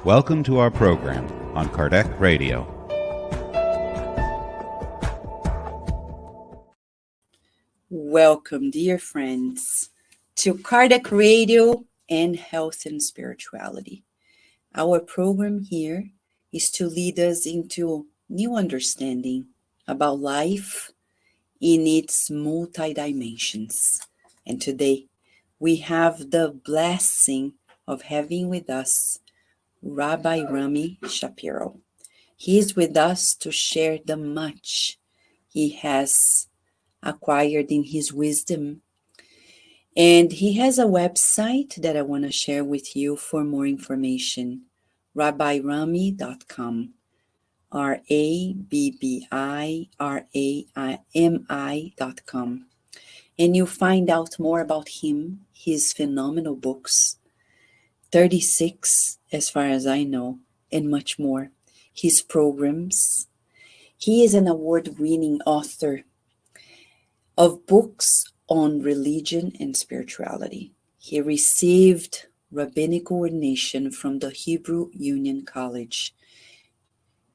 Welcome to our program on Kardec Radio. Welcome, dear friends, to Kardec Radio and Health and Spirituality. Our program here is to lead us into new understanding about life in its multi-dimensions. And today, we have the blessing of having with us Rabbi Rami Shapiro. He is with us to share the much he has acquired in his wisdom. And he has a website that I want to share with you for more information, rabbirami.com, RABBIRAMI.com. And you'll find out more about him, his phenomenal books, 36 as far as I know, and much more, his programs. He is an award-winning author of books on religion and spirituality. He received rabbinic ordination from the Hebrew Union College,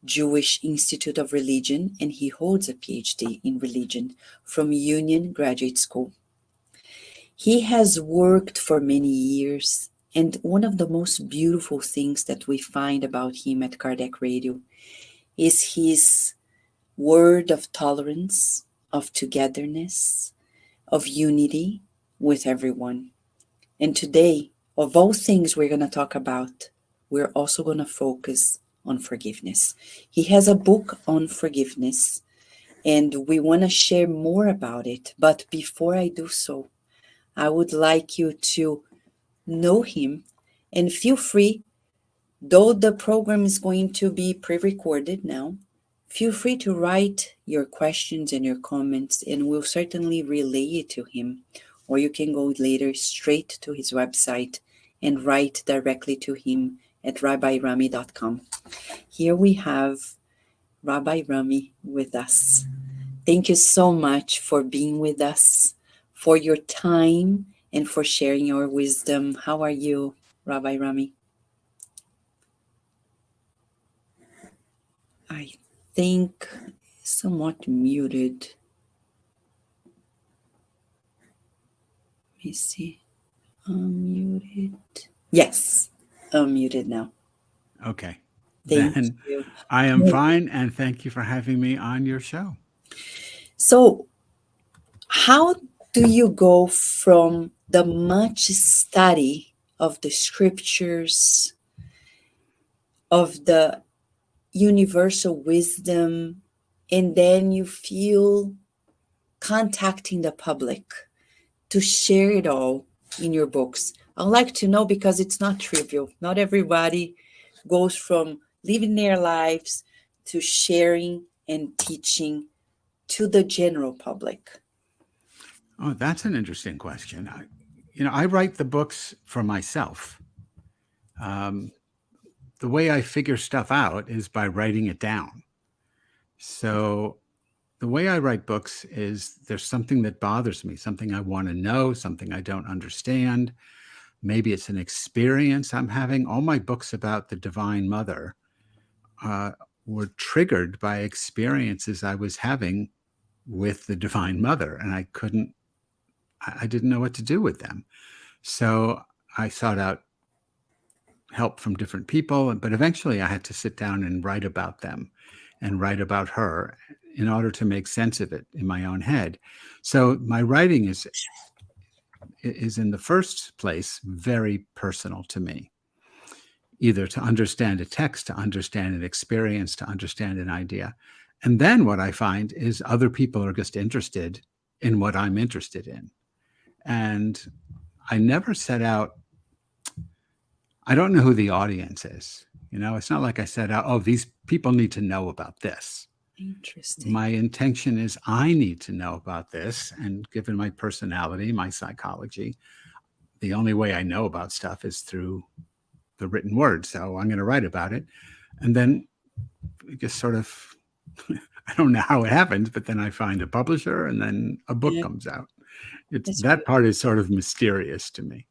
Jewish Institute of Religion, and he holds a PhD in religion from Union Graduate School. He has worked for many years, and one of the most beautiful things that we find about him at Kardec Radio is his word of tolerance, of togetherness, of unity with everyone. And today, of all things we're going to talk about, we're also going to focus on forgiveness. He has a book on forgiveness, and we want to share more about it. But before I do so, I would like you to know him, and feel free, though the program is going to be pre-recorded now, feel free to write your questions and your comments, and we'll certainly relay it to him. Or you can go later straight to his website and write directly to him at rabbirami.com. Here we have Rabbi Rami with us. Thank you so much for being with us, for your time, and for sharing your wisdom. How are you, Rabbi Rami? I think somewhat muted. Let me see. Unmuted. Yes, unmuted now. Okay. Thank Then you. I am fine, and thank you for having me on your show. So, how do you go from the much study of the scriptures, of the universal wisdom, and then you feel contacting the public to share it all in your books? I'd like to know, because it's not trivial. Not everybody goes from living their lives to sharing and teaching to the general public. Oh, that's an interesting question. I write the books for myself. The way I figure stuff out is by writing it down. So the way I write books is there's something that bothers me, something I want to know, something I don't understand. Maybe it's an experience I'm having. All my books about the Divine Mother were triggered by experiences I was having with the Divine Mother, and I didn't know what to do with them. So I sought out help from different people, but eventually I had to sit down and write about them and write about her in order to make sense of it in my own head. So my writing is in the first place very personal to me, either to understand a text, to understand an experience, to understand an idea. And then what I find is other people are just interested in what I'm interested in. And I never set out, I don't know who the audience is. It's not like I set out, oh, these people need to know about this. Interesting. My intention is I need to know about this. And given my personality, my psychology, the only way I know about stuff is through the written word. So I'm going to write about it. And then it just sort of, I don't know how it happens, but then I find a publisher and then a book comes out. That part is sort of mysterious to me.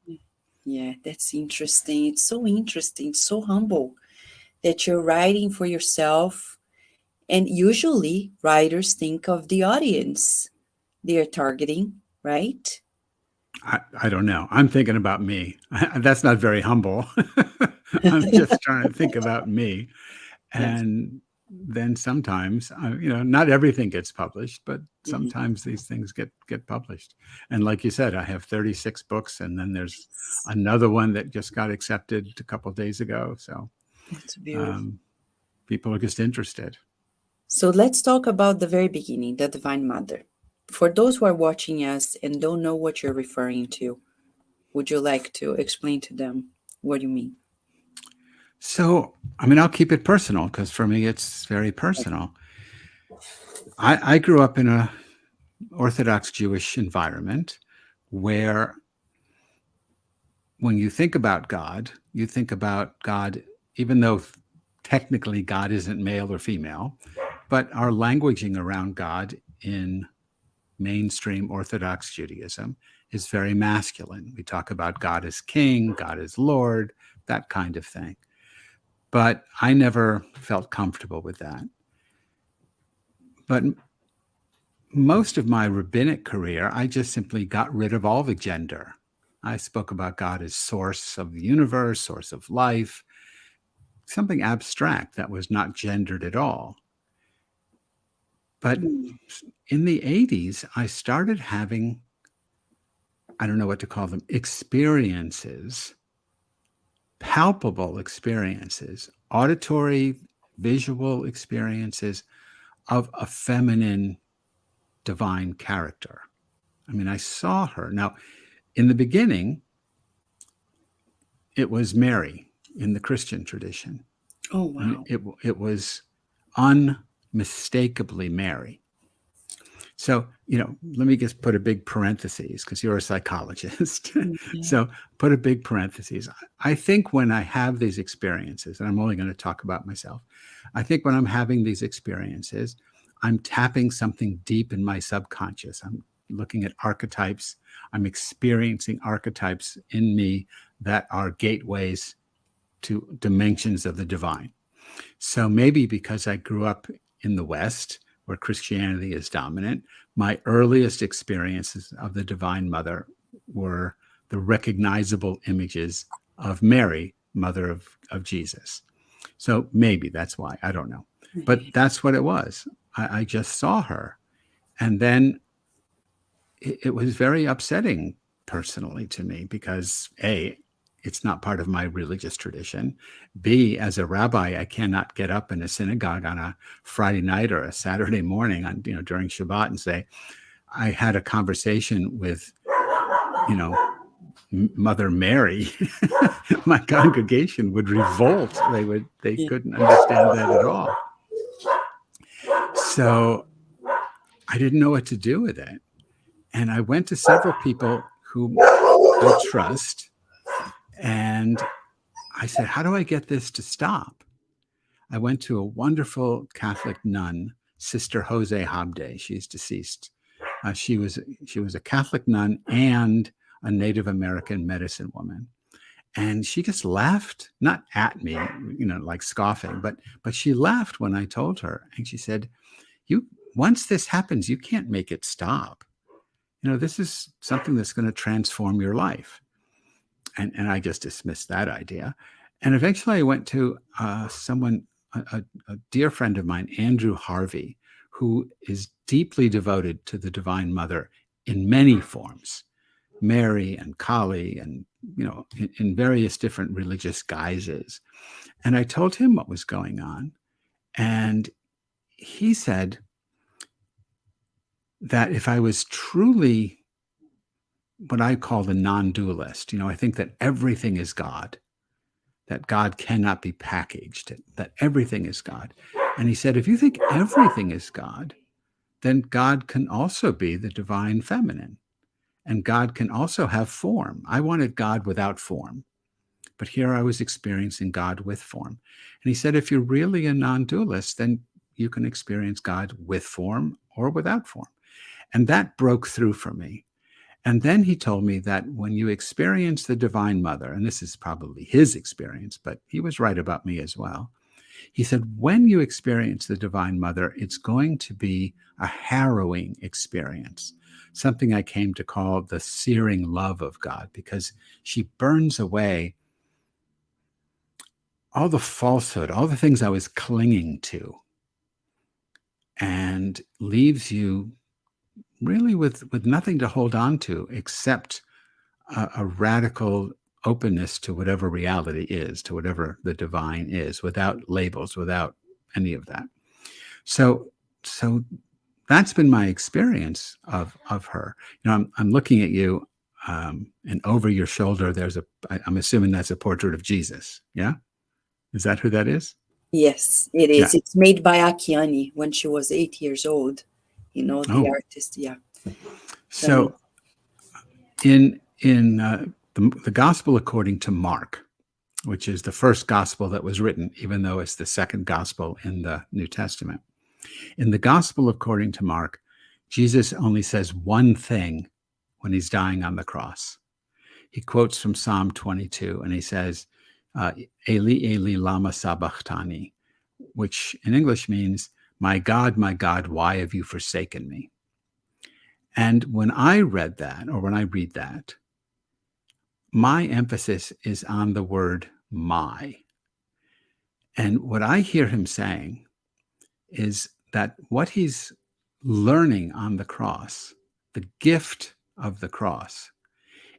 Yeah, that's interesting. It's so interesting, so humble. that you're writing for yourself. And usually writers think of the audience they're targeting, right? I don't know. I'm thinking about me. That's not very humble. I'm just trying to think about me. Yes. And then sometimes, not everything gets published, but Mhm. sometimes these things get published. And like you said, I have 36 books, and then there's another one that just got accepted a couple of days ago. So That's beautiful. um, people are just interested. So let's talk about the very beginning, the Divine Mother. For those who are watching us and don't know what you're referring to, would you like to explain to them what you mean? So, I'll keep it personal because for me, it's very personal. I grew up in a Orthodox Jewish environment where when you think about God, you think about God, even though technically God isn't male or female, but our languaging around God in mainstream Orthodox Judaism is very masculine. We talk about God as king, God as Lord, that kind of thing. But I never felt comfortable with that. But most of my rabbinic career, I just simply got rid of all the gender. I spoke about God as source of the universe, source of life, something abstract that was not gendered at all. But in the 80s, I started having, I don't know what to call them, experiences, palpable experiences, auditory, visual experiences of a feminine divine character. I saw her. Now, in the beginning, it was Mary in the Christian tradition. Oh, wow. It was unmistakably Mary. So, let me just put a big parentheses because you're a psychologist. Yeah. So put a big parentheses. I think when I have these experiences, and I'm only going to talk about myself, I think when I'm having these experiences, I'm tapping something deep in my subconscious. I'm looking at archetypes. I'm experiencing archetypes in me that are gateways to dimensions of the divine. So maybe because I grew up in the West, where Christianity is dominant, my earliest experiences of the Divine Mother were the recognizable images of Mary, mother of Jesus. So maybe that's why. I don't know. But that's what it was. I just saw her. And then it was very upsetting personally to me because A, it's not part of my religious tradition. B, as a rabbi, I cannot get up in a synagogue on a Friday night or a Saturday morning during Shabbat and say, I had a conversation with, Mother Mary. My congregation would revolt. They couldn't understand that at all. So I didn't know what to do with it. And I went to several people who I trust. And I said, how do I get this to stop? I went to a wonderful Catholic nun, Sister Jose Habde. She's deceased. She was a Catholic nun and a Native American medicine woman. And she just laughed, not at me, like scoffing, but she laughed when I told her. And she said, once this happens, you can't make it stop. This is something that's going to transform your life. And I just dismissed that idea. And eventually I went to someone, a dear friend of mine, Andrew Harvey, who is deeply devoted to the Divine Mother in many forms, Mary and Kali, and, in various different religious guises. And I told him what was going on. And he said that if I was truly what I call the non-dualist, I think that everything is God, that God cannot be packaged, that everything is God. And he said, if you think everything is God, then God can also be the divine feminine, and God can also have form. I wanted God without form, but here I was experiencing God with form. And he said, if you're really a non-dualist, then you can experience God with form or without form. And that broke through for me. And then he told me that when you experience the Divine Mother, and this is probably his experience, but he was right about me as well, He said, when you experience the Divine Mother, it's going to be a harrowing experience, something I came to call the searing love of God, because she burns away all the falsehood, all the things I was clinging to, and leaves you really with nothing to hold on to except a radical openness to whatever reality is, to whatever the divine is, without labels, without any of that. So that's been my experience of her. You know, I'm looking at you, and over your shoulder, I'm assuming that's a portrait of Jesus. Yeah. Is that who that is? Yes, it is. Yeah. It's made by Akiani when she was 8 years old. You know, the artist. Yeah. So in the Gospel according to Mark, which is the first gospel that was written, even though it's the second gospel in the New Testament. In the Gospel according to Mark, Jesus only says one thing when he's dying on the cross. He quotes from Psalm 22, and he says, Eli, Eli, lama sabachthani, which in English means, my God, why have you forsaken me? And when I read that, or when I read that, my emphasis is on the word my. And what I hear him saying is that what he's learning on the cross, the gift of the cross,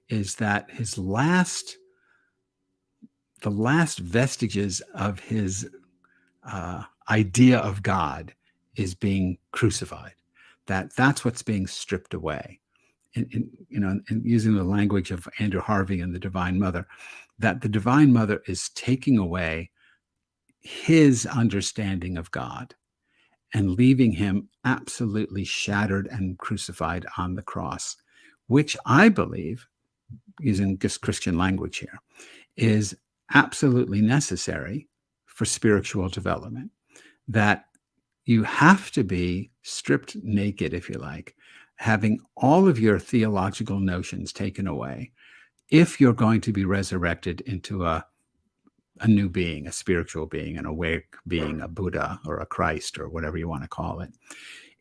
is that the last vestiges of his idea of God is being crucified. That's what's being stripped away. In using the language of Andrew Harvey and the Divine Mother, that the Divine Mother is taking away his understanding of God and leaving him absolutely shattered and crucified on the cross, which I believe, using just Christian language here, is absolutely necessary for spiritual development. That you have to be stripped naked, if you like, having all of your theological notions taken away, if you're going to be resurrected into a new being, a spiritual being, an awake being, a Buddha or a Christ or whatever you want to call it.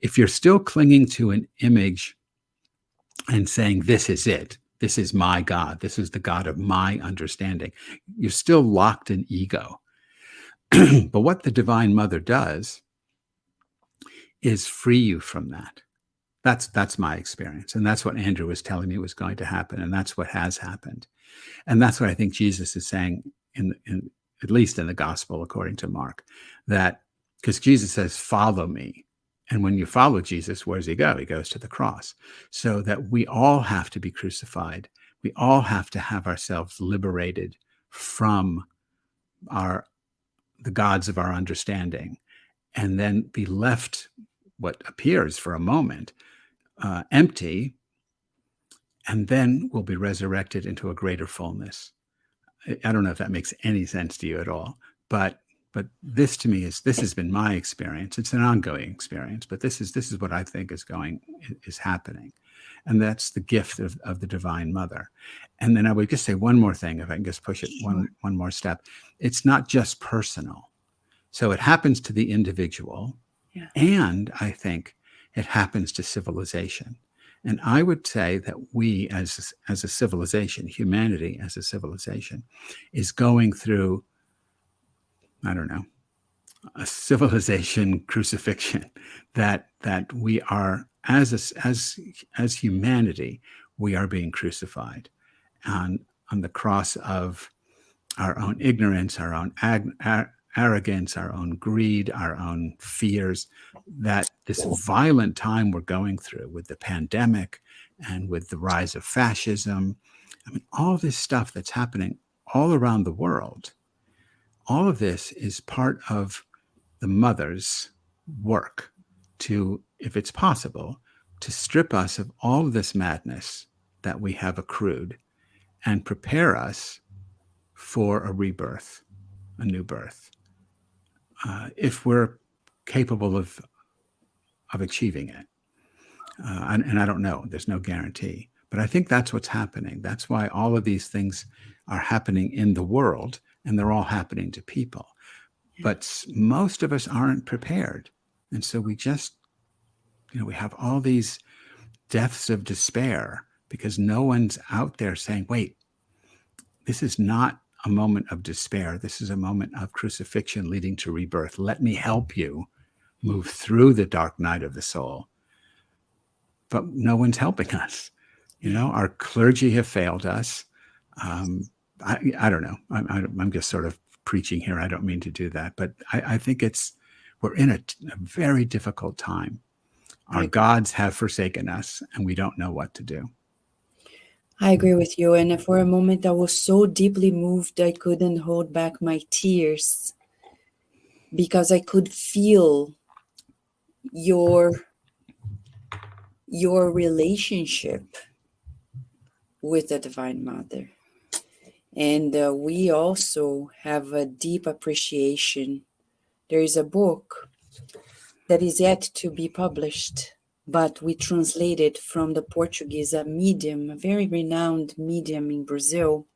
If you're still clinging to an image and saying, this is it, this is my God, this is the God of my understanding, you're still locked in ego. But what the Divine Mother does is free you from that. That's my experience. And that's what Andrew was telling me was going to happen. And that's what has happened. And that's what I think Jesus is saying in at least in the Gospel according to Mark, that because Jesus says, follow me. And when you follow Jesus, where does he go? He goes to the cross. So that we all have to be crucified. We all have to have ourselves liberated from the gods of our understanding, and then be left what appears for a moment empty, and then we'll be resurrected into a greater fullness. I don't know if that makes any sense to you at all, but this to me this has been my experience. It's an ongoing experience, but this is what I think is happening. And that's the gift of the Divine Mother. And then I would just say one more thing, if I can just push it one more step. It's not just personal. So it happens to the individual, and I think it happens to civilization. And I would say that we as a civilization, humanity as a civilization, is going through, I don't know, a civilization crucifixion, that we are, as humanity, we are being crucified on the cross of our own ignorance, our own arrogance, our own greed, our own fears, that this violent time we're going through with the pandemic and with the rise of fascism, I mean, all this stuff that's happening all around the world, all of this is part of the Mother's work to, if it's possible, to strip us of all of this madness that we have accrued and prepare us for a rebirth, a new birth. If we're capable of achieving it. And I don't know, there's no guarantee, but I think that's what's happening. That's why all of these things are happening in the world, and they're all happening to people. but most of us aren't prepared. And so we just, we have all these deaths of despair because no one's out there saying, wait, this is not a moment of despair. This is a moment of crucifixion leading to rebirth. Let me help you move through the dark night of the soul. But no one's helping us. Our clergy have failed us. I don't know. I'm just sort of preaching here. I don't mean to do that. But I think we're in a very difficult time. Our gods have forsaken us, and we don't know what to do. I agree with you. And for a moment, I was so deeply moved, I couldn't hold back my tears because I could feel your relationship with the Divine Mother. And we also have a deep appreciation. There is a book that is yet to be published, but we translated from the Portuguese, a very renowned medium in Brazil,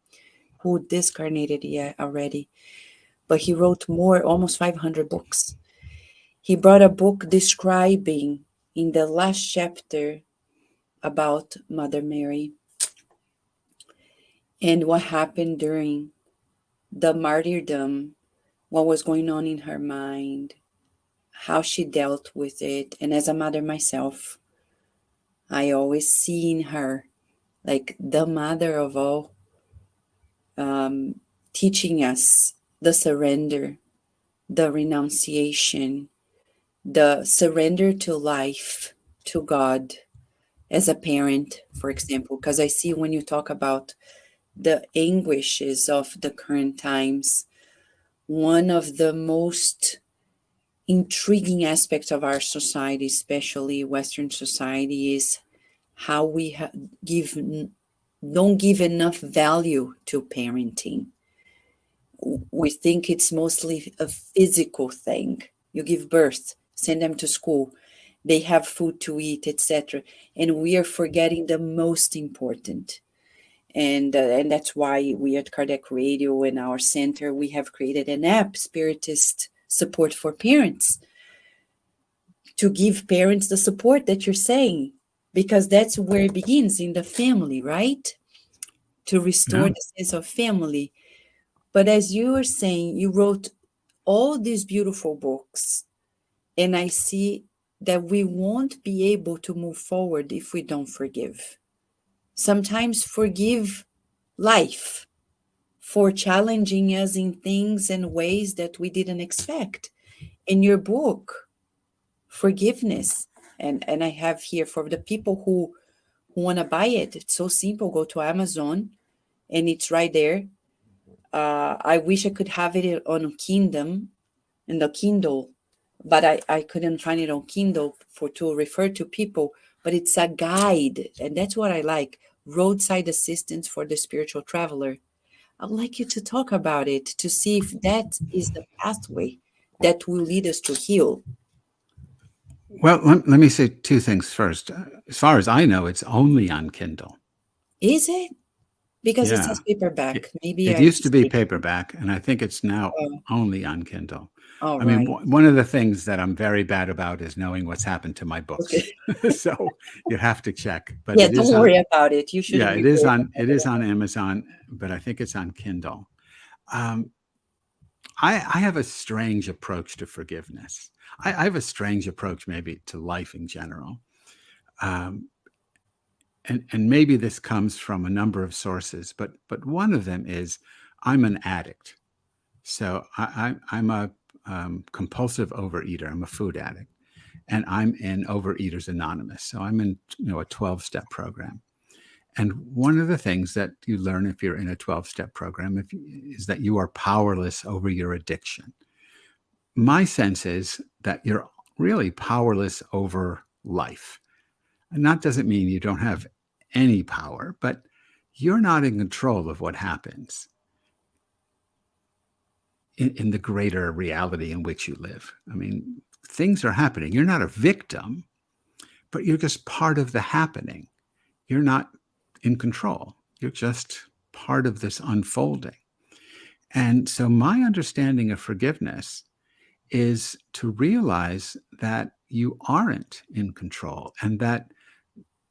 who discarnated already. But he wrote almost 500 books. He brought a book describing in the last chapter about Mother Mary and what happened during the martyrdom, what was going on in her mind, how she dealt with it. And as a mother myself, I always see in her like the mother of all, teaching us the surrender, the renunciation, the surrender to life, to God, as a parent, for example, because I see when you talk about the anguishes of the current times, one of the most intriguing aspects of our society, especially Western society, is how we don't give enough value to parenting. We think it's mostly a physical thing. You give birth, send them to school, they have food to eat, etc. And we are forgetting the most important. And that's why we at Kardec Radio in our center, we have created an app, Spiritist Support for Parents, to give parents the support that you're saying, because that's where it begins, in the family, right? To restore the sense of family. But as you were saying, you wrote all these beautiful books, and I see that we won't be able to move forward if we don't forgive. Sometimes forgive life for challenging us in things and ways that we didn't expect. In your book, Forgiveness, and I have here for the people who want to buy it, it's so simple. Go to Amazon and it's right there. I wish I could have it on Kindle, in the Kindle, but I couldn't find it on Kindle to refer to people. But it's a guide, and that's what I like. Roadside assistance for the spiritual traveler. I'd like you to talk about it to see if that is the pathway that will lead us to heal. Well, let me say two things first. As far as I know, it's only on Kindle. Is it? Because it says paperback. Maybe it used to be paperback, and I think it's now only on Kindle. I mean, one of the things that I'm very bad about is knowing what's happened to my books. Okay. So you have to check. But don't worry about it. You should. Yeah, it is on Amazon, but I think it's on Kindle. I have a strange approach to forgiveness. I have a strange approach maybe to life in general. And maybe this comes from a number of sources, but one of them is I'm an addict. So I'm a compulsive overeater. I'm a food addict, and I'm in Overeaters Anonymous. So I'm in a 12-step program. And one of the things that you learn if you're in a 12-step program is that you are powerless over your addiction. My sense is that you're really powerless over life. And that doesn't mean you don't have any power, but you're not in control of what happens in the greater reality in which you live. I mean, things are happening. You're not a victim, but you're just part of the happening. You're not in control. You're just part of this unfolding. And so my understanding of forgiveness is to realize that you aren't in control, and that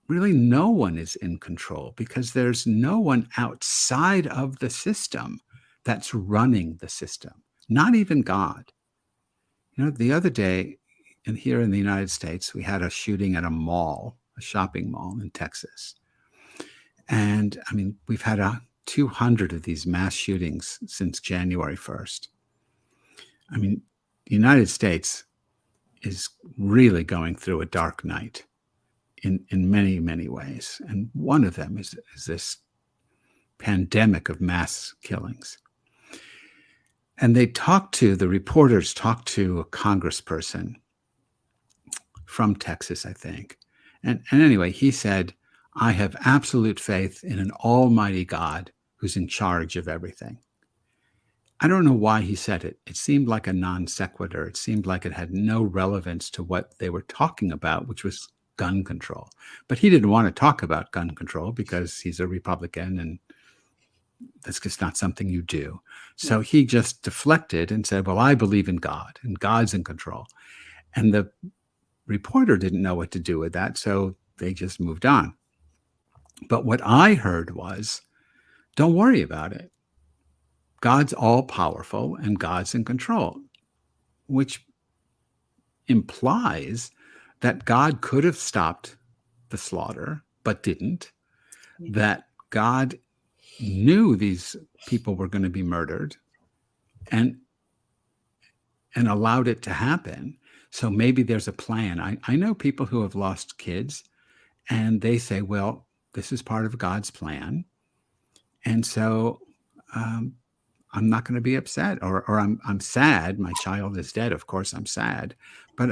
really no one is in control, because there's no one outside of the system that's running the system, not even God. The other day, here in the United States, we had a shooting at a mall, a shopping mall in Texas. And I mean, we've had 200 of these mass shootings since January 1st. I mean, the United States is really going through a dark night in many, many ways. And one of them is this pandemic of mass killings. And the reporters talked to a congressperson from Texas, I think. And anyway, he said, "I have absolute faith in an almighty God who's in charge of everything." I don't know why he said it. It seemed like a non sequitur. It seemed like it had no relevance to what they were talking about, which was gun control. But he didn't want to talk about gun control because he's a Republican, and that's just not something you do. So he just deflected and said, "Well, I believe in God, and God's in control." And the reporter didn't know what to do with that, so they just moved on. But what I heard was, don't worry about it. God's all powerful and God's in control, which implies that God could have stopped the slaughter, but didn't, that God knew these people were going to be murdered and allowed it to happen. So maybe there's a plan. I know people who have lost kids, and they say, well, this is part of God's plan. And so I'm not going to be upset, or I'm sad. My child is dead. Of course I'm sad, but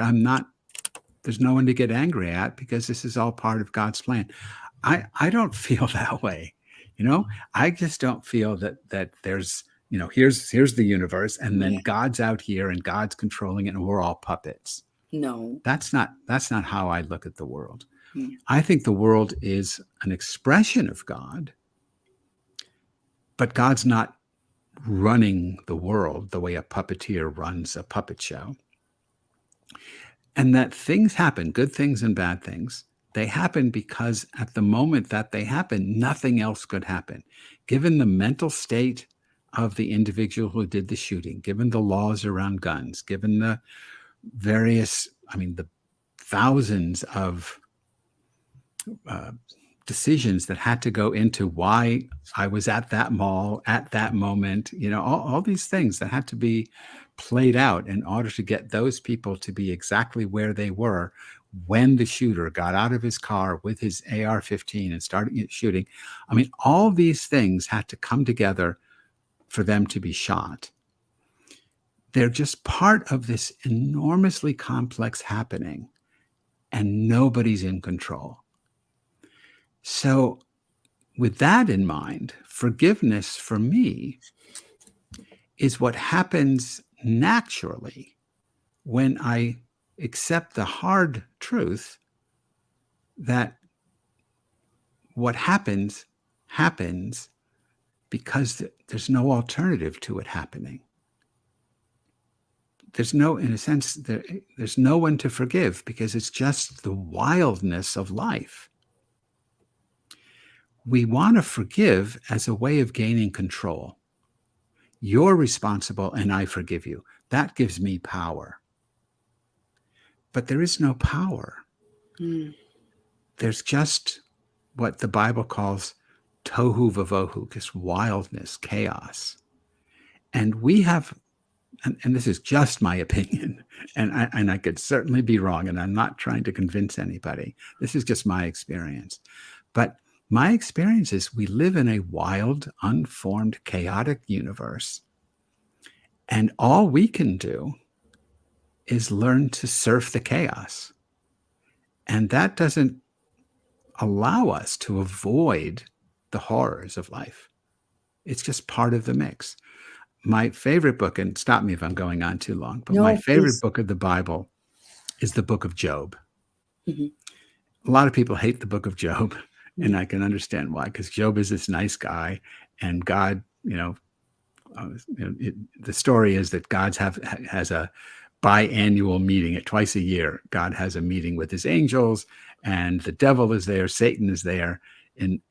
there's no one to get angry at, because this is all part of God's plan. I don't feel that way. I just don't feel that there's, here's the universe, and then God's out here and God's controlling it and we're all puppets. No. That's not how I look at the world. I think the world is an expression of God, but God's not running the world the way a puppeteer runs a puppet show. And that things happen, good things and bad things. They happen because at the moment that they happen, nothing else could happen. Given the mental state of the individual who did the shooting, given the laws around guns, given the the thousands of decisions that had to go into why I was at that mall at that moment, all these things that had to be played out in order to get those people to be exactly where they were when the shooter got out of his car with his AR-15 and started shooting. I mean, all these things had to come together for them to be shot. They're just part of this enormously complex happening, and nobody's in control. So with that in mind, forgiveness for me is what happens naturally when I accept the hard truth that what happens because there's no alternative to it happening. There's no one to forgive, because it's just the wildness of life. We want to forgive as a way of gaining control. You're responsible and I forgive you. That gives me power. But there is no power. There's just what the Bible calls tohu vavohu, this wildness, chaos. And we have, and this is just my opinion, and I could certainly be wrong, and I'm not trying to convince anybody. This is just my experience. But my experience is we live in a wild, unformed, chaotic universe. And all we can do is learn to surf the chaos. And that doesn't allow us to avoid the horrors of life. It's just part of the mix. My favorite book, and stop me if I'm going on too long, but my favorite book of the Bible is the book of Job. A lot of people hate the book of Job. And I can understand why, because Job is this nice guy, and God, the story is that God has a biannual meeting. Twice a year, God has a meeting with his angels, and the devil is there, Satan is there. In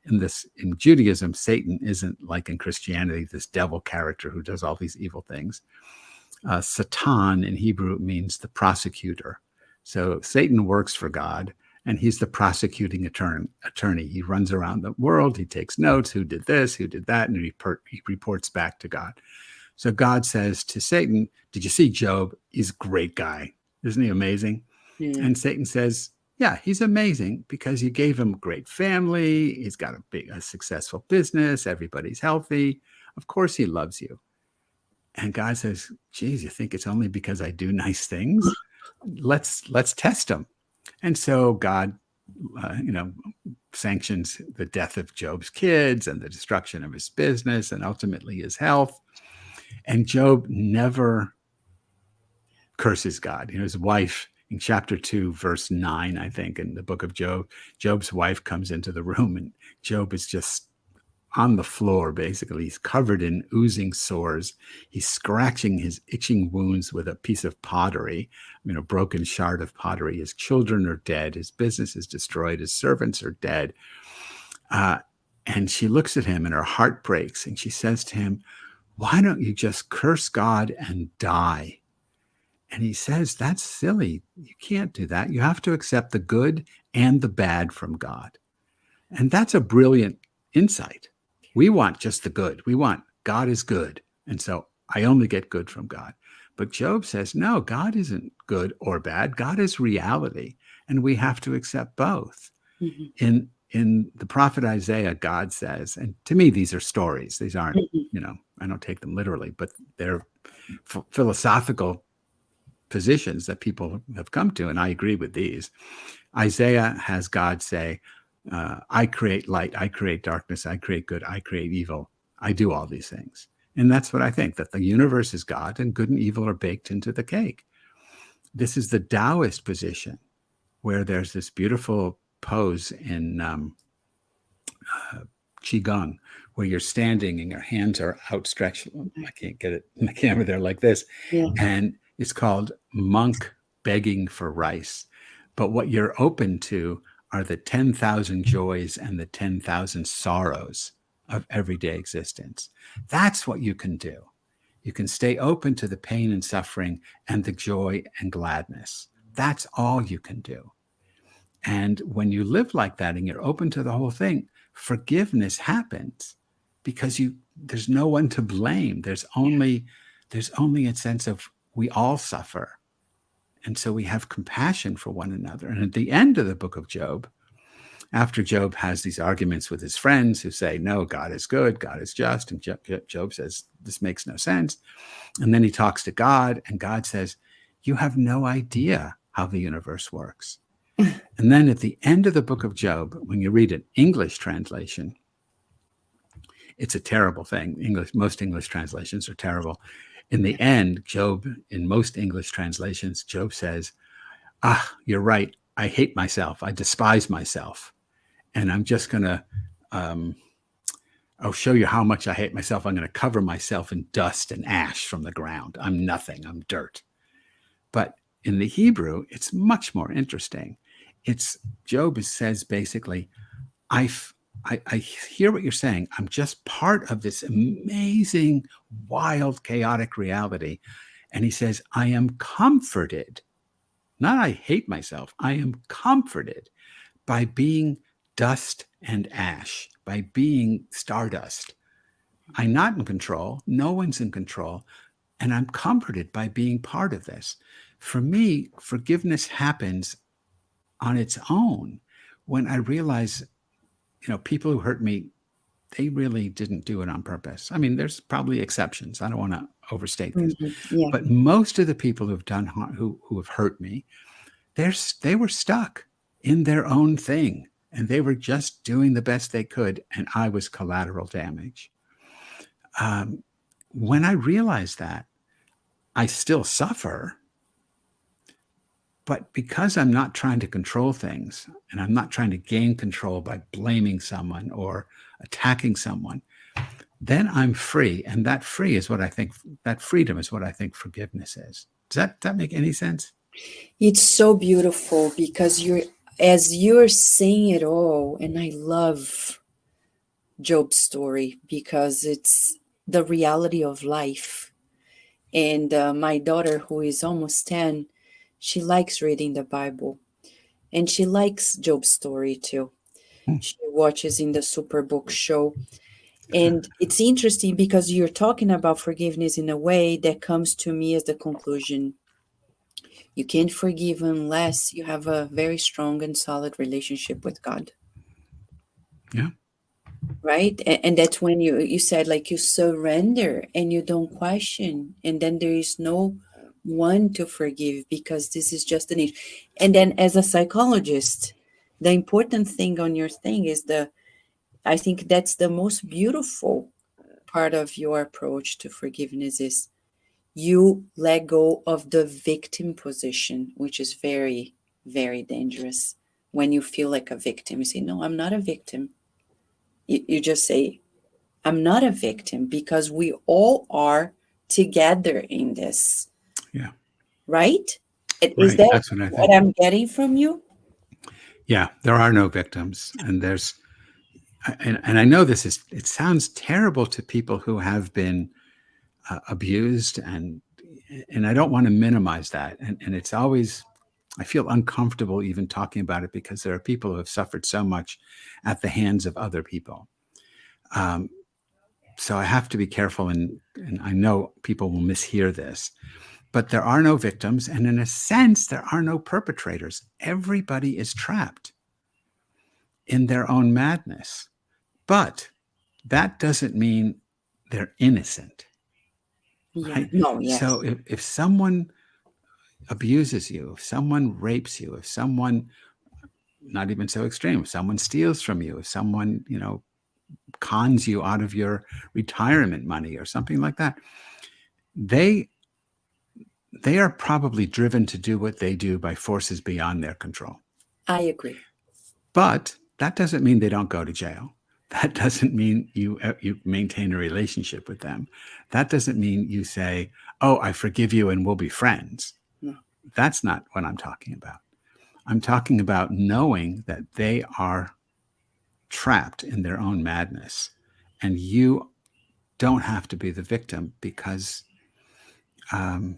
Judaism, Satan isn't like in Christianity, this devil character who does all these evil things. Satan in Hebrew means the prosecutor. So Satan works for God, and he's the prosecuting attorney. He runs around the world. He takes notes, who did this, who did that, and he reports back to God. So God says to Satan, did you see Job? He's a great guy. Isn't he amazing? Yeah. And Satan says, yeah, he's amazing because you gave him a great family. He's got a successful business. Everybody's healthy. Of course he loves you. And God says, geez, you think it's only because I do nice things? Let's test him. And so God, sanctions the death of Job's kids and the destruction of his business and ultimately his health. And Job never curses God. His wife, in chapter 2, verse 9, I think, in the book of Job, Job's wife comes into the room and Job is just on the floor, basically. He's covered in oozing sores. He's scratching his itching wounds with a piece of pottery, a broken shard of pottery. His children are dead. His business is destroyed. His servants are dead. And she looks at him and her heart breaks. And she says to him, why don't you just curse God and die? And he says, that's silly. You can't do that. You have to accept the good and the bad from God. And that's a brilliant insight. We want just the good. We want God is good. And so I only get good from God. But Job says, no, God isn't good or bad. God is reality. And we have to accept both. Mm-hmm. In the prophet Isaiah, God says, and to me, these are stories. These aren't, I don't take them literally, but they're philosophical positions that people have come to. And I agree with these. Isaiah has God say, I create light, I create darkness, I create good, I create evil. I do all these things. And that's what I think, that the universe is God and good and evil are baked into the cake. This is the Taoist position where there's this beautiful pose in Qigong where you're standing and your hands are outstretched. I can't get it in the camera there like this. Yeah. And it's called monk begging for rice. But what you're open to are the 10,000 joys and the 10,000 sorrows of everyday existence. That's what you can do. You can stay open to the pain and suffering and the joy and gladness. That's all you can do. And when you live like that and you're open to the whole thing, forgiveness happens because there's no one to blame. There's only a sense of we all suffer. And so we have compassion for one another. And at the end of the book of Job, after Job has these arguments with his friends who say, no, God is good, God is just. And Job says, this makes no sense. And then he talks to God and God says, you have no idea how the universe works. And then at the end of the book of Job, when you read an English translation, it's a terrible thing. Most English translations are terrible. In the end, Job, in most English translations, Job says, you're right. I hate myself. I despise myself. And I'm just going to, I'll show you how much I hate myself. I'm going to cover myself in dust and ash from the ground. I'm nothing. I'm dirt. But in the Hebrew, it's much more interesting. Job says basically, I hear what you're saying. I'm just part of this amazing, wild, chaotic reality. And he says, I am comforted. Not I hate myself. I am comforted by being dust and ash, by being stardust. I'm not in control. No one's in control. And I'm comforted by being part of this. For me, forgiveness happens on its own when I realize, people who hurt me, they really didn't do it on purpose. I mean, there's probably exceptions. I don't want to overstate this. Mm-hmm. Yeah. But most of the people who've done harm, who have hurt me, they were stuck in their own thing. And they were just doing the best they could. And I was collateral damage. When I realized that, I still suffer. But because I'm not trying to control things and I'm not trying to gain control by blaming someone or attacking someone, then I'm free. And that freedom is what I think forgiveness is. Does that make any sense? It's so beautiful because as you're saying it all, and I love Job's story because it's the reality of life. And my daughter, who is almost 10, she likes reading the Bible and she likes Job's story too. She watches in the Superbook show. And it's interesting because you're talking about forgiveness in a way that comes to me as the conclusion. You can't forgive unless you have a very strong and solid relationship with God. Yeah. Right. And that's when you said, like, you surrender and you don't question, and then there is no one to forgive because this is just an issue. And then as a psychologist, the important thing on your thing is I think that's the most beautiful part of your approach to forgiveness is you let go of the victim position, which is very, very dangerous. When you feel like a victim, you say, no, I'm not a victim. You just say, I'm not a victim, because we all are together in this. Yeah. Right? Is Right. that That's what I what think. I'm getting from you? Yeah. There are no victims. And I know it sounds terrible to people who have been abused, and I don't want to minimize that. And it's always, I feel uncomfortable even talking about it because there are people who have suffered so much at the hands of other people. So I have to be careful, and I know people will mishear this, but there are no victims. And in a sense, there are no perpetrators. Everybody is trapped in their own madness. But that doesn't mean they're innocent. Yeah. Right? No, yes. So if someone abuses you, if someone rapes you, if someone, not even so extreme, if someone steals from you, if someone, cons you out of your retirement money or something like that, they are probably driven to do what they do by forces beyond their control. I agree. But that doesn't mean they don't go to jail. That doesn't mean you maintain a relationship with them. That doesn't mean you say, oh, I forgive you and we'll be friends. No. That's not what I'm talking about. I'm talking about knowing that they are trapped in their own madness, and you don't have to be the victim, because when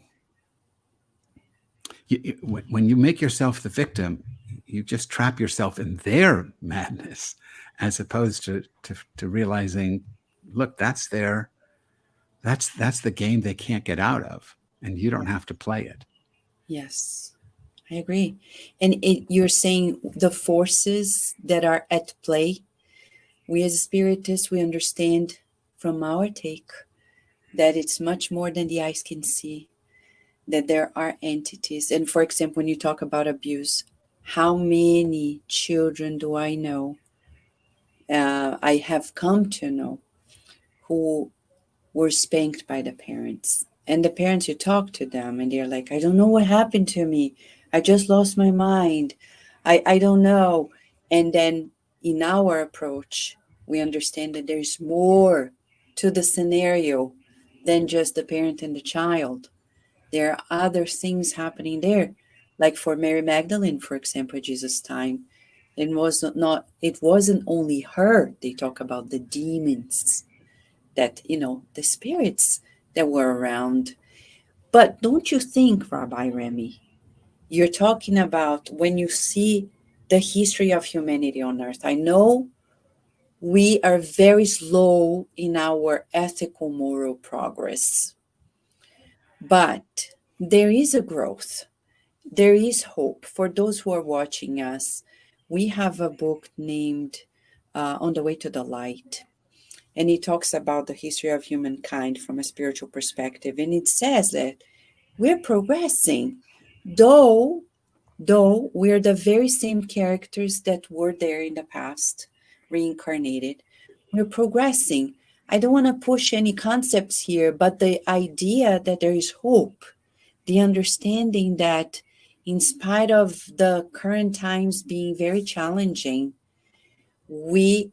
you make yourself the victim, you just trap yourself in their madness, as opposed to realizing, look, that's the game they can't get out of, and you don't have to play it. Yes, I agree. And you're saying the forces that are at play, we as spiritists, we understand from our take that it's much more than the eyes can see, that there are entities. And for example, when you talk about abuse, how many children do I know, I have come to know, who were spanked by the parents? And the parents, you talk to them and they're like, I don't know what happened to me. I just lost my mind. I don't know. And then in our approach, we understand that there's more to the scenario than just the parent and the child. There are other things happening there. Like for Mary Magdalene, for example, at Jesus' time, it wasn't only her. They talk about the demons, that, the spirits that were around. But don't you think, Rabbi Rami, you're talking about when you see the history of humanity on earth? I know we are very slow in our ethical moral progress, but there is a growth. There is hope for those who are watching us. We have a book named On the Way to the Light, and it talks about the history of humankind from a spiritual perspective. And it says that we're progressing, though we're the very same characters that were there in the past, reincarnated. We're progressing. I don't want to push any concepts here, but the idea that there is hope, the understanding that in spite of the current times being very challenging, we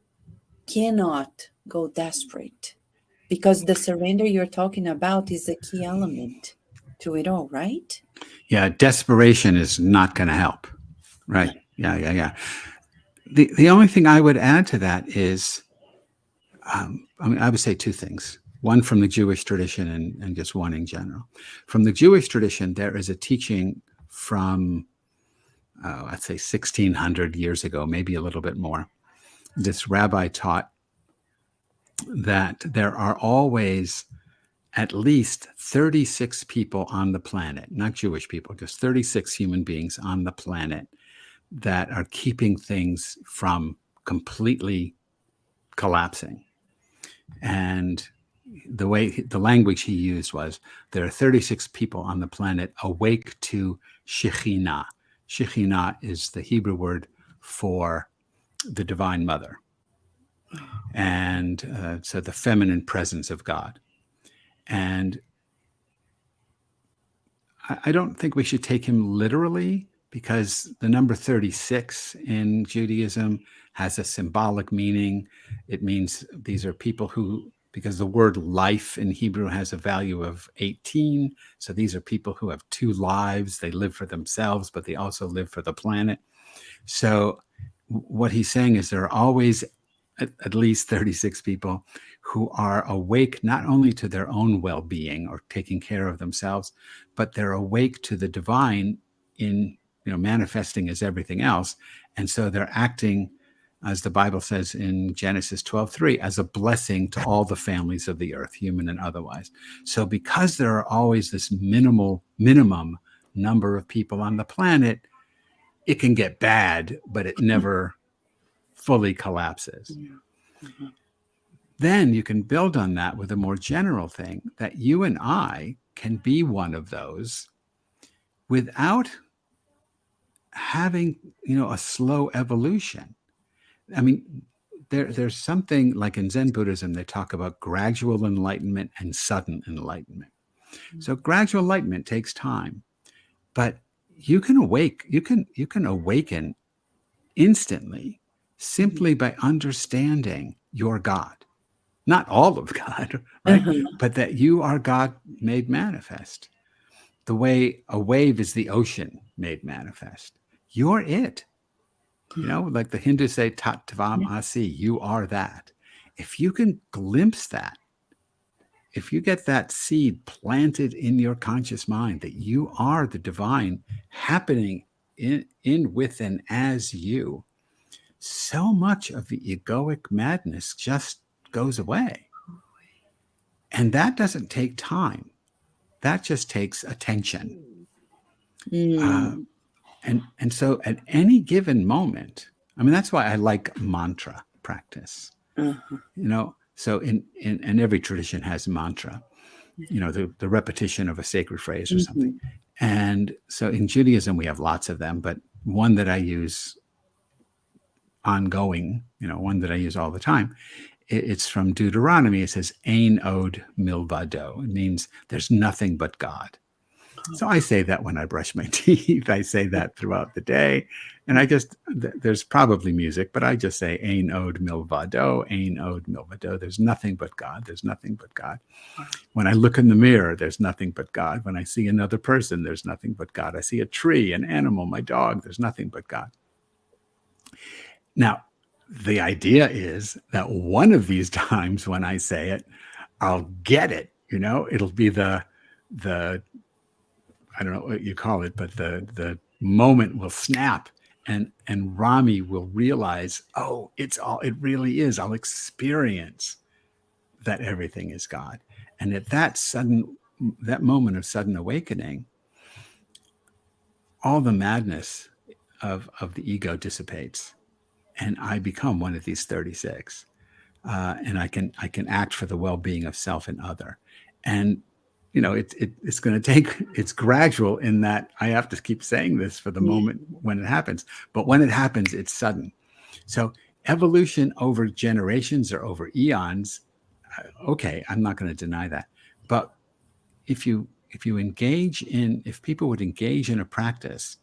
cannot go desperate, because the surrender you're talking about is a key element. to it all, right? Yeah, desperation is not going to help. Right. Yeah. The only thing I would add to that is, I would say two things. One from the Jewish tradition and just one in general. From the Jewish tradition, there is a teaching from, I'd say 1600 years ago, maybe a little bit more. This rabbi taught that there are always at least 36 people on the planet, not Jewish people, just 36 human beings on the planet that are keeping things from completely collapsing. And the language he used was, there are 36 people on the planet awake to Shekhinah. Shekhinah is the Hebrew word for the Divine Mother. And so the feminine presence of God. And I don't think we should take him literally, because the number 36 in Judaism has a symbolic meaning. It means these are people who, because the word life in Hebrew has a value of 18. So these are people who have two lives. They live for themselves, but they also live for the planet. So what he's saying is there are always at least 36 people who are awake not only to their own well-being or taking care of themselves, but they're awake to the divine in, manifesting as everything else. And so they're acting, as the Bible says in Genesis 12:3, as a blessing to all the families of the earth, human and otherwise. So because there are always this minimum number of people on the planet, it can get bad, but it never fully collapses. Mm-hmm. Then you can build on that with a more general thing, that you and I can be one of those without having, a slow evolution. I mean, there's something like in Zen Buddhism, they talk about gradual enlightenment and sudden enlightenment. So gradual enlightenment takes time, but you can awaken instantly simply by understanding your God. Not all of God, right? But that you are God made manifest. The way a wave is the ocean made manifest. You're it. Like the Hindus say, Tat Tvam Asi, you are that. If you can glimpse that, if you get that seed planted in your conscious mind that you are the divine happening in with and as you, so much of the egoic madness just goes away. And that doesn't take time. That just takes attention. And so at any given moment, that's why I like mantra practice. So in every tradition has mantra, the repetition of a sacred phrase or something. And so in Judaism, we have lots of them, but one that I use ongoing, one that I use all the time, it's from Deuteronomy. It says, Ein od milvado. It means there's nothing but God. So I say that when I brush my teeth. I say that throughout the day. And there's probably music, but I just say, Ein od milvado, Ein od milvado. There's nothing but God. There's nothing but God. When I look in the mirror, there's nothing but God. When I see another person, there's nothing but God. I see a tree, an animal, my dog, there's nothing but God. Now, the idea is that one of these times when I say it, I'll get it. It'll be the I don't know what you call it, but the moment will snap, and Rami will realize, oh, it really is. I'll experience that everything is God. And at that moment of sudden awakening, all the madness of the ego dissipates. And I become one of these 36, and I can act for the well-being of self and other. And it's going to take. It's gradual in that I have to keep saying this for the moment when it happens. But when it happens, it's sudden. So evolution over generations or over eons. Okay, I'm not going to deny that. But if people would engage in a practice.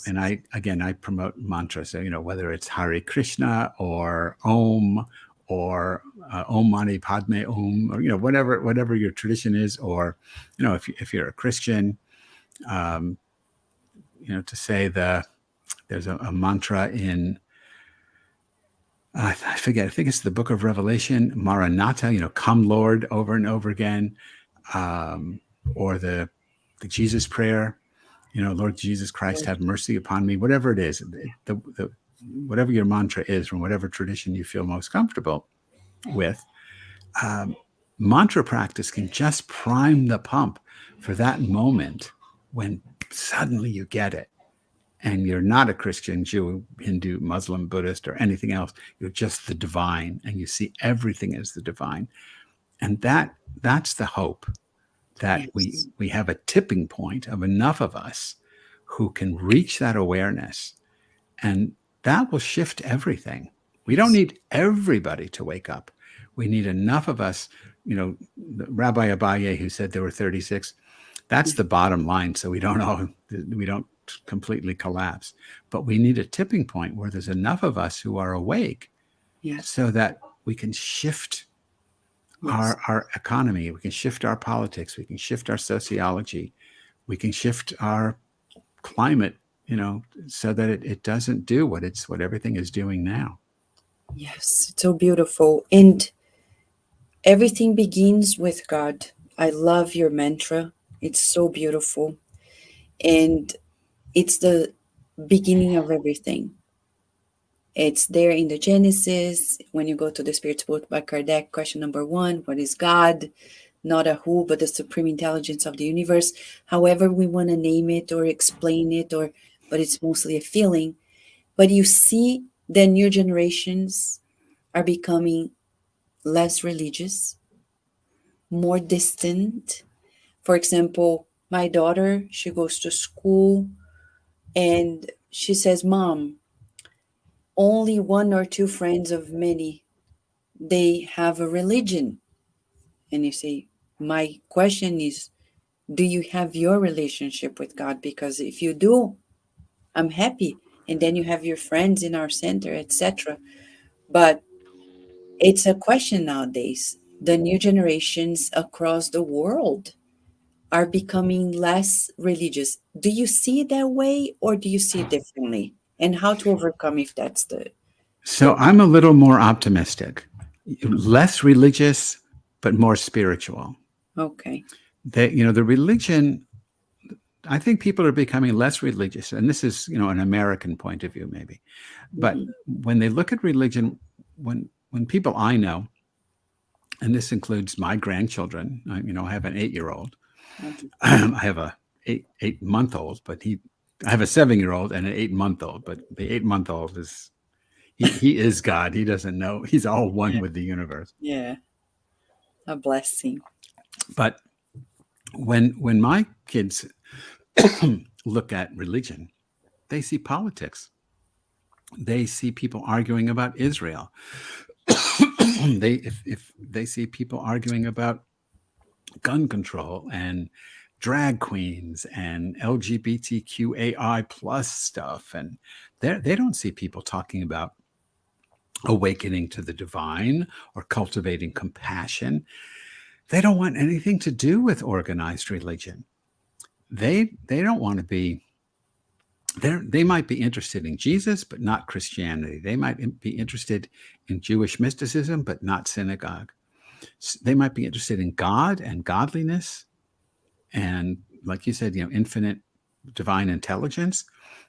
And I promote mantra. So, whether it's Hare Krishna or Om or Om Mani Padme Om, or whatever your tradition is, or if you're a Christian, to say there's a mantra in I forget. I think it's the Book of Revelation, Maranatha. Come Lord, over and over again, or the Jesus prayer. Lord Jesus Christ, have mercy upon me. Whatever it is, whatever your mantra is, from whatever tradition you feel most comfortable with, mantra practice can just prime the pump for that moment when suddenly you get it. And you're not a Christian, Jew, Hindu, Muslim, Buddhist, or anything else. You're just the divine, and you see everything as the divine. And that's the hope, that Yes. we have a tipping point of enough of us who can reach that awareness, and that will shift everything. We don't need everybody to wake up. We need enough of us. Rabbi Abaye, who said there were 36, that's the bottom line. So we don't completely collapse, but we need a tipping point where there's enough of us who are awake, so that we can shift our economy, we can shift our politics, we can shift our sociology, we can shift our climate, so that it doesn't do what everything is doing now. Yes, it's so beautiful. And everything begins with God. I love your mantra. It's so beautiful. And it's the beginning of everything. It's there in the Genesis. When you go to the Spirit's Book by Kardec, question number 1, what is God? Not a who, but the supreme intelligence of the universe. However we want to name it or explain it, but it's mostly a feeling. But you see the new generations are becoming less religious, more distant. For example, my daughter, she goes to school and she says, Mom, only 1 or 2 friends of many, they have a religion. And you say, my question is, do you have your relationship with God? Because if you do, I'm happy. And then you have your friends in our center, etc. But it's a question nowadays. The new generations across the world are becoming less religious. Do you see it that way, or do you see it differently? And how to overcome if that's the So I'm a little more optimistic, less religious, but more spiritual. Okay. The religion, I think people are becoming less religious, and this is, an American point of view, maybe. But when they look at religion, when people I know, and this includes my grandchildren, I have an 8-year-old, I have a 8-month-old, but I have a 7-year-old and an 8-month-old, but the 8-month-old is, he is God. He doesn't know. He's all one with the universe. Yeah. A blessing. But when my kids look at religion, they see politics. They see people arguing about Israel. If they see people arguing about gun control and drag queens and LGBTQAI plus stuff, and they don't see people talking about awakening to the divine or cultivating compassion. They don't want anything to do with organized religion. They don't want to be there. They might be interested in Jesus, but not Christianity. They might be interested in Jewish mysticism, but not synagogue. They might be interested in God and godliness, and like you said, infinite divine intelligence,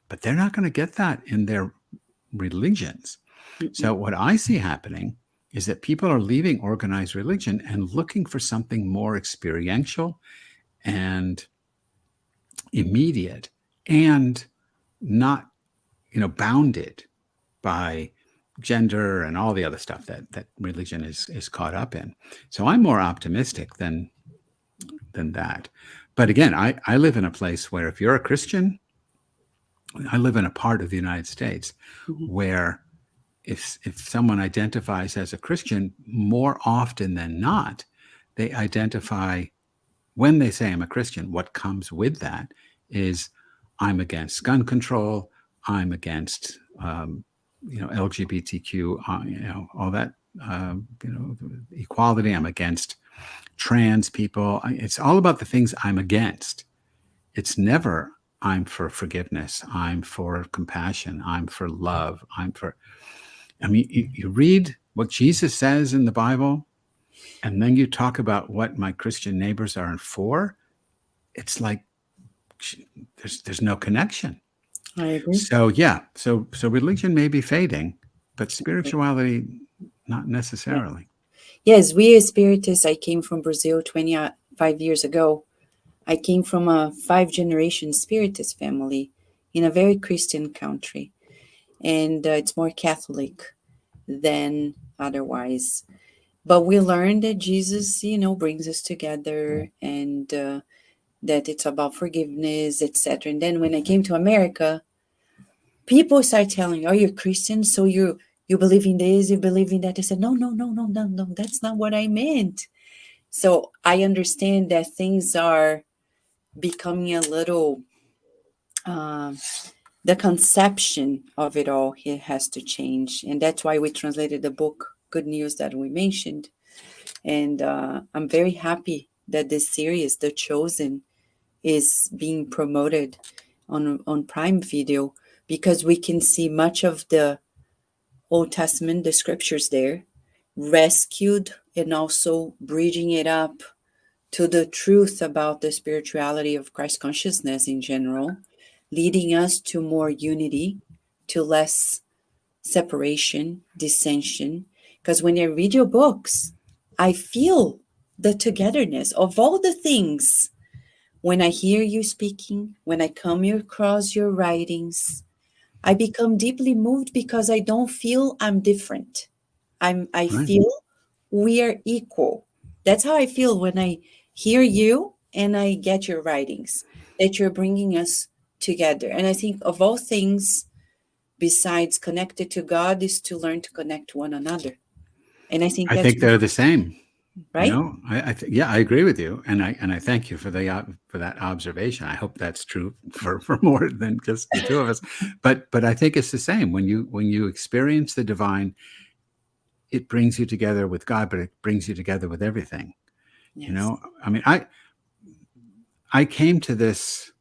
but they're not going to get that in their religions. So what I see happening is that people are leaving organized religion and looking for something more experiential and immediate, and not, bounded by gender and all the other stuff that religion is caught up in. So I'm more optimistic than that. But again, I live in a place where if you're a Christian, I live in a part of the United States where if someone identifies as a Christian, more often than not, they identify, when they say I'm a Christian, what comes with that is I'm against gun control, I'm against LGBTQ, all that equality. I'm against trans people. It's all about the things I'm against. It's never I'm for forgiveness. I'm for compassion. I'm for love. You read what Jesus says in the Bible, and then you talk about what my Christian neighbors are for. It's like there's no connection. I agree. So yeah, so religion may be fading, but spirituality not necessarily. Yes, we as Spiritists, I came from Brazil 25 years ago. I came from a 5-generation Spiritist family in a very Christian country, and it's more Catholic than otherwise. But we learned that Jesus, brings us together, and that it's about forgiveness, etc. And then when I came to America, people start telling, "Oh, you're Christian, so you believe in this, you believe in that." I said, "No, no, no, no, no, no. That's not what I meant." So I understand that things are becoming a little. The conception of it all here has to change, and that's why we translated the book "Good News" that we mentioned. And I'm very happy that this series, The Chosen, is being promoted on Prime Video, because we can see much of the Old Testament, the scriptures there, rescued and also bridging it up to the truth about the spirituality of Christ consciousness in general, leading us to more unity, to less separation, dissension. Because when I read your books, I feel the togetherness of all the things. When I hear you speaking, when I come across your writings, I become deeply moved because I don't feel I'm different. I Right. feel we are equal. That's how I feel when I hear you and I get your writings, that you're bringing us together. And I think of all things, besides connected to God, is to learn to connect to one another. And I think I that's think they're the same. right. I agree with you, and I thank you for that observation. I hope that's true for more than just the two of us. But I think it's the same when you experience the divine. It brings you together with God, but it brings you together with everything. Yes. I mean, I came to this.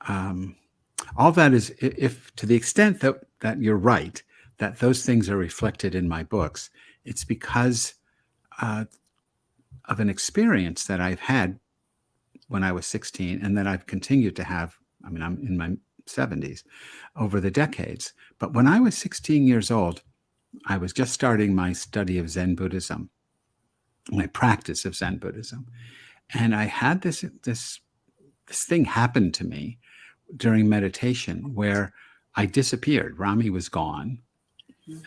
All that is, if to the extent that you're right, that those things are reflected in my books, it's because of an experience that I've had when I was 16, and that I've continued to have. I mean, I'm in my 70s, over the decades. But when I was 16 years old, I was just starting my study of Zen Buddhism, my practice of Zen Buddhism, and I had this thing happen to me during meditation where I disappeared. Rami was gone.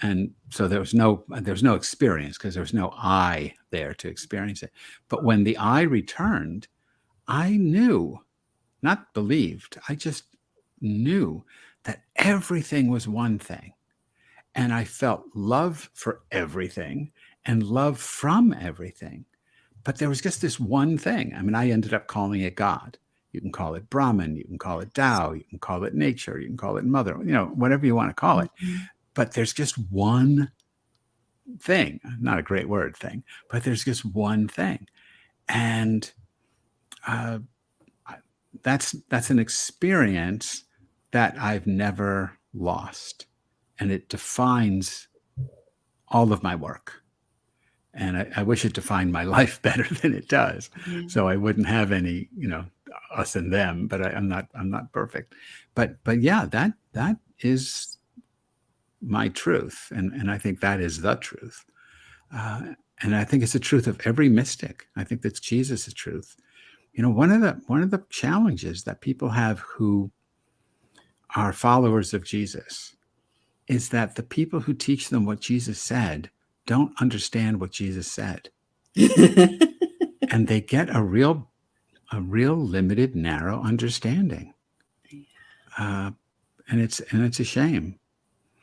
And so there was no experience, because there was no I there to experience it. But when the I returned, I knew, not believed, I just knew that everything was one thing. And I felt love for everything and love from everything. But there was just this one thing. I mean, I ended up calling it God. You can call it Brahman, you can call it Tao, you can call it nature, you can call it mother, whatever you want to call it. But there's just one thing, not a great word thing, but there's just one thing. And that's an experience that I've never lost. And it defines all of my work. And I wish it defined my life better than it does. Yeah. So I wouldn't have any, us and them, but I'm not perfect. But yeah, that is my truth. And I think that is the truth. And I think it's the truth of every mystic. I think that's Jesus' truth. One of the challenges that people have who are followers of Jesus is that the people who teach them what Jesus said don't understand what Jesus said. And they get a real limited, narrow understanding. And it's a shame.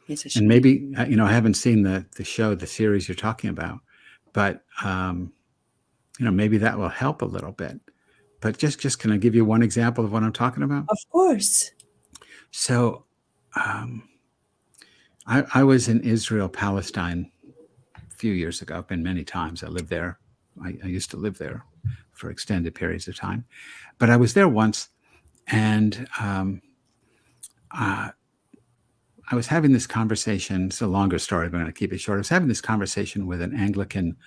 It's a shame. And maybe, I haven't seen the series you're talking about, but, maybe that will help a little bit. But just can I give you one example of what I'm talking about? Of course. So I was in Israel, Palestine few years ago. I've been many times. I lived there. I used to live there for extended periods of time. But I was there once, and I was having this conversation. It's a longer story, but I'm going to keep it short. I was having this conversation with an Anglican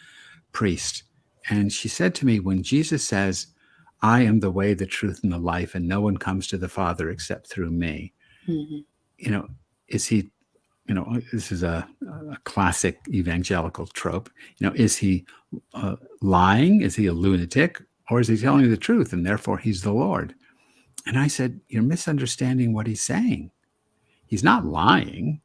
priest, and she said to me, when Jesus says, "I am the way, the truth, and the life, and no one comes to the Father except through me," is he, this is a classic evangelical trope. Is he lying? Is he a lunatic? Or is he telling you the truth, and therefore he's the Lord? And I said, you're misunderstanding what he's saying. He's not lying.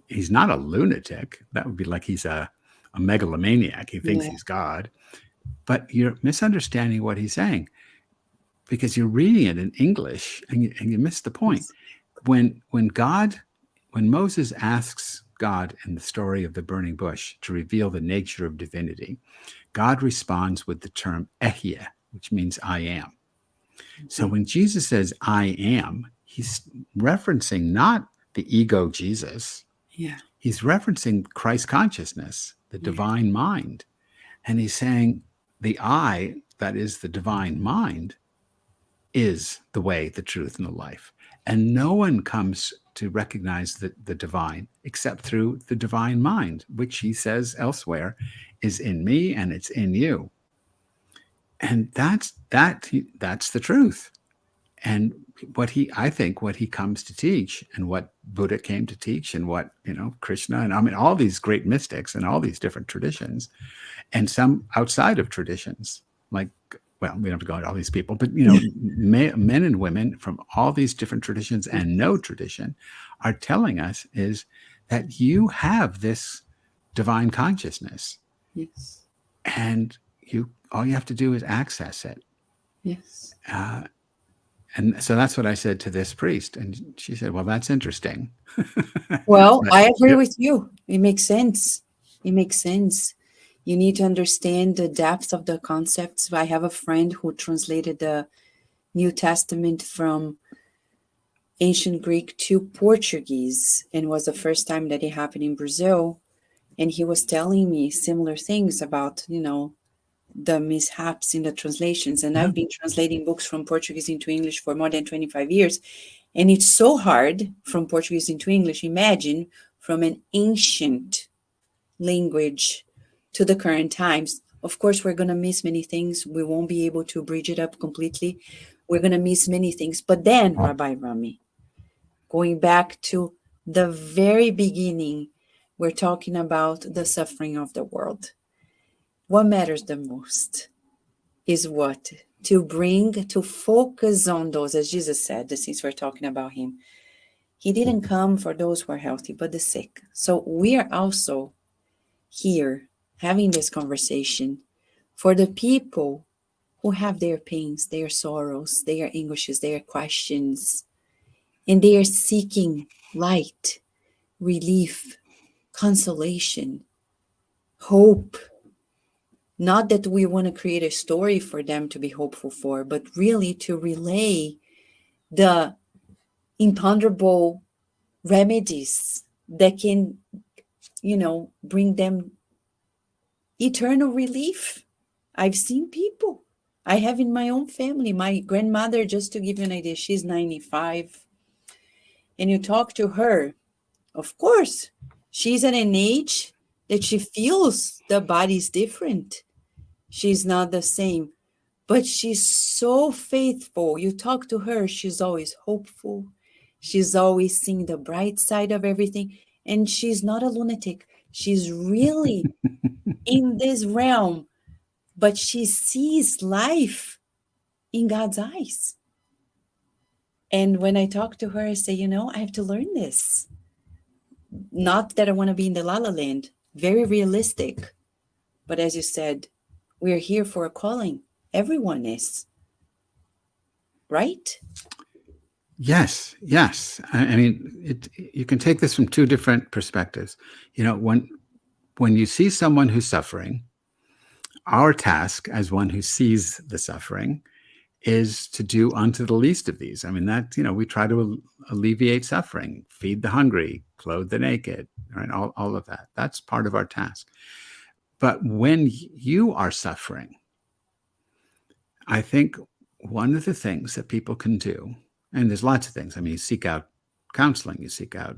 He's not a lunatic. That would be like he's a megalomaniac. He thinks he's God. But you're misunderstanding what he's saying because you're reading it in English and you miss the point. When Moses asks God in the story of the burning bush to reveal the nature of divinity, God responds with the term ehye, which means I am. So when Jesus says I am, he's referencing not the ego Jesus. Yeah. He's referencing Christ consciousness, the divine mind. And he's saying the I, that is the divine mind, is the way, the truth, and the life. And no one comes to recognize the divine except through the divine mind, which he says elsewhere is in me and it's in you. And that's the truth. And I think what he comes to teach, and what Buddha came to teach, and what, Krishna, and I mean, all these great mystics and all these different traditions, and some outside of traditions, like, well, we don't have to go into all these people, but, men and women from all these different traditions and no tradition are telling us is that you have this divine consciousness. Yes. And all you have to do is access it. Yes. And so that's what I said to this priest. And she said, well, that's interesting. Well, I agree with you. It makes sense. It makes sense. You need to understand the depth of the concepts. I have a friend who translated the New Testament from ancient Greek to Portuguese, and it was the first time that it happened in Brazil. And he was telling me similar things about, the mishaps in the translations. And I've been translating books from Portuguese into English for more than 25 years. And it's so hard from Portuguese into English. Imagine from an ancient language to the current times. Of course, we're going to miss many things. We won't be able to bridge it up completely. We're going to miss many things. But then, Rabbi Rami, going back to the very beginning, we're talking about the suffering of the world. What matters the most is what? To focus on those, as Jesus said, since we're talking about him. He didn't come for those who are healthy, but the sick. So we are also here having this conversation for the people who have their pains, their sorrows, their anguishes, their questions, and they are seeking light, relief, consolation, hope. Not that we want to create a story for them to be hopeful for, but really to relay the imponderable remedies that can, bring them eternal relief. I've seen people. I have in my own family. My grandmother, just to give you an idea, she's 95. And you talk to her, of course, she's at an age that she feels the body's different. She's not the same, but she's so faithful. You talk to her, she's always hopeful. She's always seeing the bright side of everything. And she's not a lunatic. She's really in this realm, but she sees life in God's eyes. And when I talk to her, I say, I have to learn this. Not that I want to be in the la la land, very realistic. But as you said, we're here for a calling. Everyone is. Right? Yes. I mean, you can take this from two different perspectives. When you see someone who's suffering, our task as one who sees the suffering is to do unto the least of these. I mean, that, we try to alleviate suffering, feed the hungry, clothe the naked, right? All of that. That's part of our task. But when you are suffering, I think one of the things that people can do, and there's lots of things. I mean, you seek out counseling, you seek out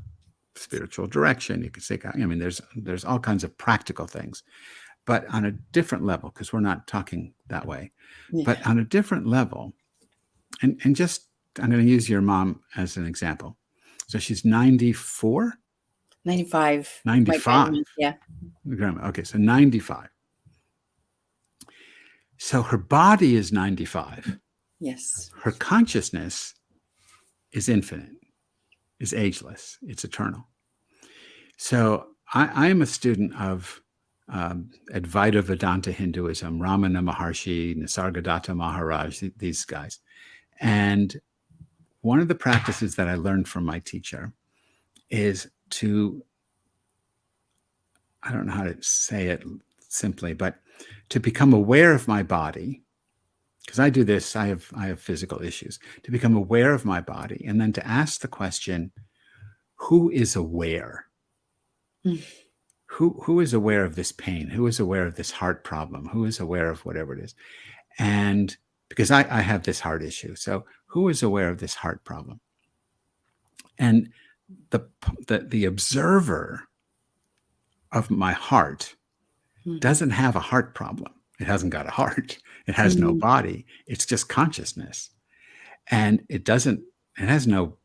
spiritual direction, you can seek out, there's all kinds of practical things, but on a different level, because we're not talking that way, but on a different level. And just, I'm going to use your mom as an example. So she's 94? 95. 95. Yeah. Grandma. Okay, so 95. So her body is 95. Yes. Her consciousness is infinite, is ageless, it's eternal. So I am a student of Advaita Vedanta Hinduism, Ramana Maharshi, Nisargadatta Maharaj, these guys. And one of the practices that I learned from my teacher is to, I don't know how to say it simply, but to become aware of my body, because I do this, I have physical issues, to become aware of my body, and then to ask the question, who is aware? Who is aware of this pain? Who is aware of this heart problem? Who is aware of whatever it is? And because I have this heart issue, so who is aware of this heart problem? And the observer of my heart doesn't have a heart problem. It hasn't got a heart. It has no body. It's just consciousness. And it has no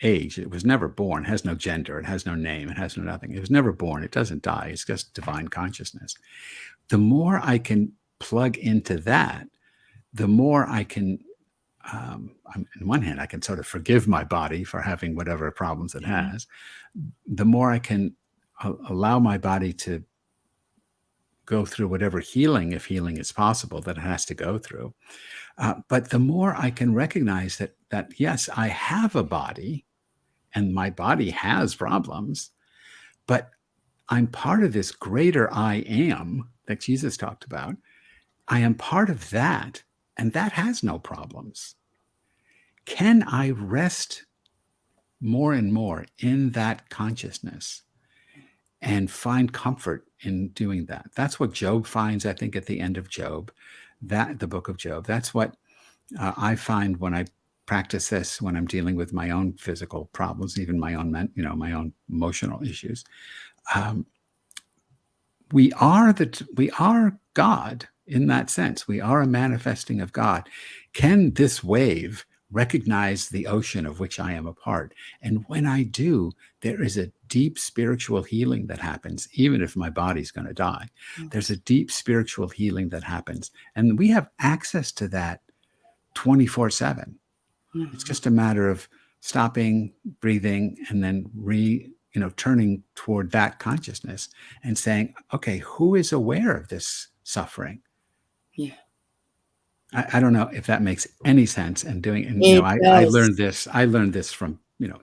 age. It was never born. It has no gender. It has no name. It has no nothing. It was never born. It doesn't die. It's just divine consciousness. The more I can plug into that, the more I can, on one hand, I can sort of forgive my body for having whatever problems it has. The more I can allow my body to go through whatever healing, if healing is possible, that it has to go through. But the more I can recognize that yes, I have a body and my body has problems, but I'm part of this greater I am that Jesus talked about. I am part of that, and that has no problems. Can I rest more and more in that consciousness and find comfort in doing that? That's what Job finds, I think, at the end of Job, the book of Job. That's what I find when I practice this, when I'm dealing with my own physical problems, even my own, my own emotional issues. We are God in that sense. We are a manifesting of God. Can this wave recognize the ocean of which I am a part? And when I do, there is a deep spiritual healing that happens, even if my body's going to die. There's a deep spiritual healing that happens. And we have access to that 24/7. It's just a matter of stopping, breathing, and then turning toward that consciousness and saying, okay, who is aware of this suffering? Yeah. I don't know if that makes any sense. And I learned this from,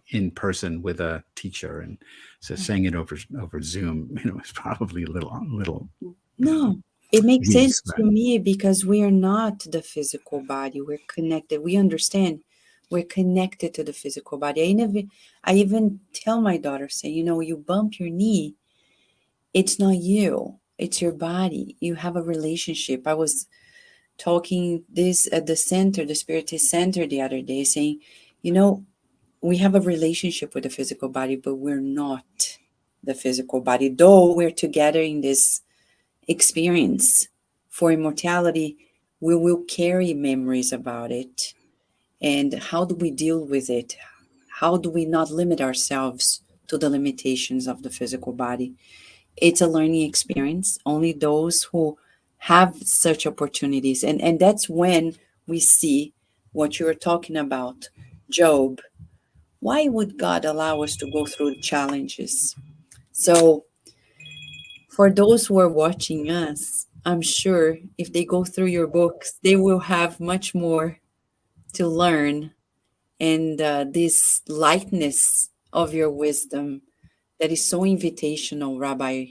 in person with a teacher, and so saying it over Zoom, is probably a little. No, it makes weak, sense to me because we are not the physical body. We're connected. We understand we're connected to the physical body. I even tell my daughter, say, you bump your knee. It's not you. It's your body. You have a relationship. I was talking this at the center, the Spiritist Center the other day, saying, we have a relationship with the physical body, but we're not the physical body, though we're together in this experience for immortality. We will carry memories about it. And how do we deal with it? How do we not limit ourselves to the limitations of the physical body? It's a learning experience. Only those who have such opportunities. And that's when we see what you're talking about. Job, why would God allow us to go through challenges? So for those who are watching us, I'm sure if they go through your books, they will have much more to learn. And this lightness of your wisdom that is so invitational, Rabbi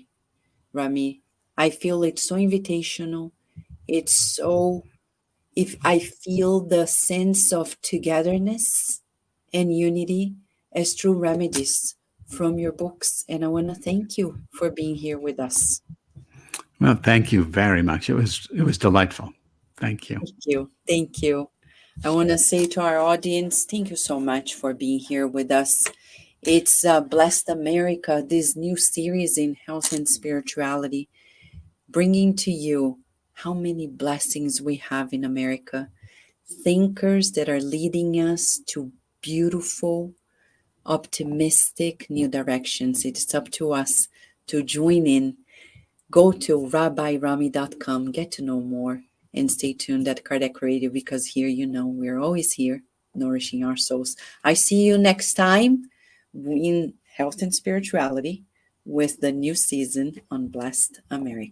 Rami, I feel it's so invitational. It's so if I feel the sense of togetherness and unity as true remedies from your books. And I want to thank you for being here with us. Well, thank you very much. It was delightful. Thank you. Thank you. Thank you. I want to say to our audience, thank you so much for being here with us. It's Blessed America, this new series in health and spirituality, bringing to you how many blessings we have in America. Thinkers that are leading us to beautiful, optimistic new directions. It's up to us to join in. Go to rabbirami.com, get to know more, and stay tuned at Kardec Radio, because here, we're always here, nourishing our souls. I see you next time in Health and Spirituality with the new season on Blessed America.